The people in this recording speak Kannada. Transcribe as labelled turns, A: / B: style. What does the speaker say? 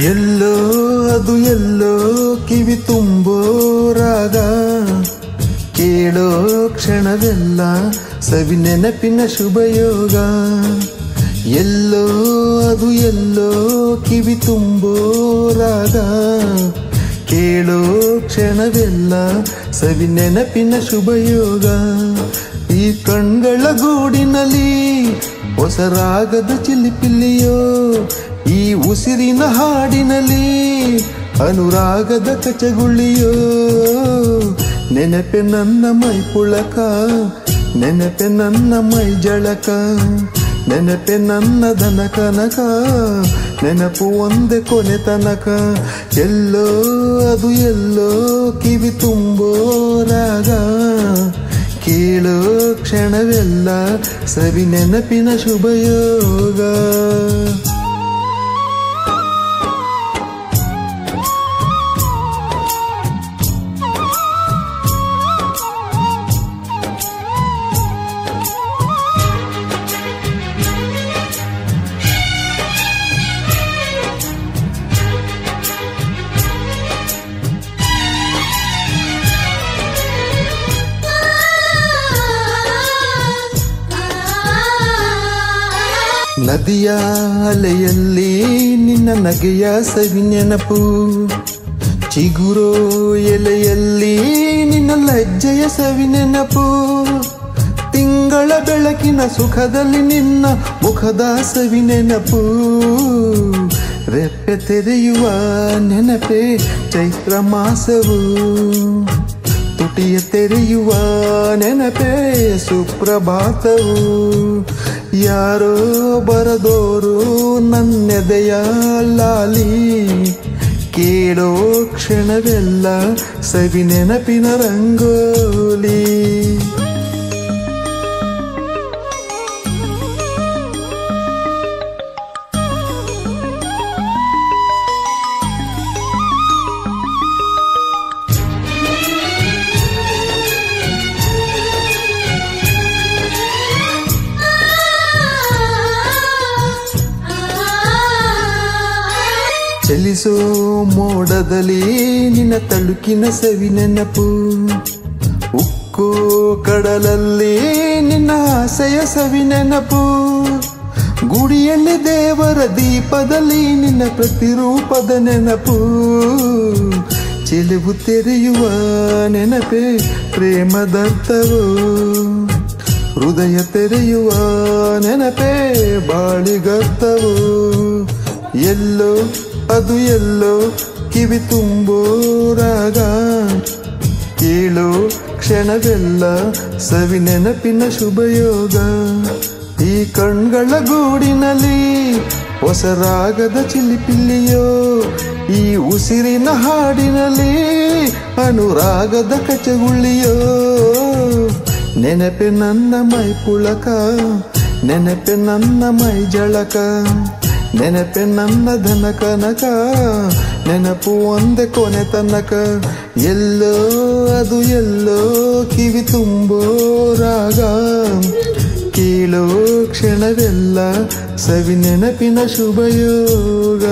A: ಎಲ್ಲೋ ಅದು ಎಲ್ಲೋ ಕಿವಿ ತುಂಬೋ ರಾಗ, ಕೇಳೋ ಕ್ಷಣವೆಲ್ಲ ಸವಿ ನೆನಪಿನ ಶುಭಯೋಗ. ಎಲ್ಲೋ ಅದು ಎಲ್ಲೋ ಕಿವಿ ತುಂಬೋ ರಾಗ, ಕೇಳೋ ಕ್ಷಣವೆಲ್ಲ ಸವಿ ನೆನಪಿನ ಶುಭಯೋಗ. ಈ ಕಣ್ಗಳ ಗೂಡಿನಲ್ಲಿ ಹೊಸ ರಾಗದ ಚಿಲಿಪಿಲ್ಲಿಯೋ, ಈ ಉಸಿರಿನ ಹಾಡಿನಲ್ಲಿ ಅನುರಾಗದ ಕಚಗುಳಿಯೋ. ನೆನಪೆ ನನ್ನ ಮೈ ಪುಳಕ, ನೆನಪೆ ನನ್ನ ಮೈ ಜಳಕ, ನೆನಪೆ ನನ್ನ ದನ ಕನಕ, ನೆನಪು ಒಂದೇ ಕೊನೆ ತನಕ. ಎಲ್ಲೋ ಅದು ಎಲ್ಲೋ ಕಿವಿ ತುಂಬೋ ರಾಗ, ಕೇಳೋ ಕ್ಷಣವೆಲ್ಲ ಸವಿ ನೆನಪಿನ ಶುಭಯೋಗ. ನದಿಯ ಅಲೆಯಲ್ಲಿ ನಿನ್ನ ನಗೆಯ ಸವಿ ನೆನಪು, ಚಿಗುರೋ ಎಲೆಯಲ್ಲಿ ನಿನ್ನ ಲಜ್ಜೆಯ ಸವಿ ನೆನಪು, ತಿಂಗಳ ಬೆಳಕಿನ ಸುಖದಲ್ಲಿ ನಿನ್ನ ಮುಖದ ಸವಿ ನೆನಪು. ರೆಪ್ಪೆ ತೆರೆಯುವ ನೆನಪೇ ಚೈತ್ರ ಮಾಸವು, ತುಟಿಯ ತೆರೆಯುವ ನೆನಪೇ ಸುಪ್ರಭಾತವು. ಯಾರೋ ಬರದೋರು ನನ್ನೆದೆಯ ಲಾಲಿ, ಕೇಳೋ ಕ್ಷಣವೆಲ್ಲ ಸವಿ ನೆನಪಿನ ರಂಗೋಲಿ. ಚಲಿಸೋ ಮೋಡದಲ್ಲಿ ನಿನ್ನ ತಳುಕಿನ ಸವಿ ನೆನಪು, ಉಕ್ಕೋ ಕಡಲಲ್ಲಿ ನಿನ್ನ ಆಸೆಯ ಸವಿ ನೆನಪು, ಗುಡಿಯಲ್ಲಿ ದೇವರ ದೀಪದಲ್ಲಿ ನಿನ್ನ ಪ್ರತಿರೂಪದ ನೆನಪು. ಚೆಲುವು ತೆರೆಯುವ ನೆನಪೇ ಪ್ರೇಮದರ್ಥವು, ಹೃದಯ ತೆರೆಯುವ ನೆನಪೇ ಬಾಳಿಗರ್ಥವು. ಎಲ್ಲೋ ಅದು ಎಲ್ಲೋ ಕಿವಿ ತುಂಬೋ ರಾಗ, ಕೇಳೋ ಕ್ಷಣವೆಲ್ಲ ಸವಿ ನೆನಪಿನ ಶುಭಯೋಗ. ಈ ಕಣ್ಗಳ ಗೂಡಿನಲ್ಲಿ ಹೊಸ ರಾಗದ ಚಿಲಿಪಿಲ್ಲಿಯೋ, ಈ ಉಸಿರಿನ ಹಾಡಿನಲ್ಲಿ ಅನುರಾಗದ ಕಚಗುಳಿಯೋ. ನೆನಪೆ ನನ್ನ ಮೈ ಪುಳಕ, ನೆನಪೆ ನನ್ನ ಮೈ ಜಳಕ, ನೆನಪೆ ನನ್ನ ಧನ ಕನಕ, ನೆನಪು ಒಂದೇ ಕೊನೆ ತನಕ. ಎಲ್ಲೋ ಅದು ಎಲ್ಲೋ ಕಿವಿ ತುಂಬೋ ರಾಗ, ಕೇಳೋ ಕ್ಷಣವೆಲ್ಲ ಸವಿ ನೆನಪಿನ ಶುಭಯೋಗ.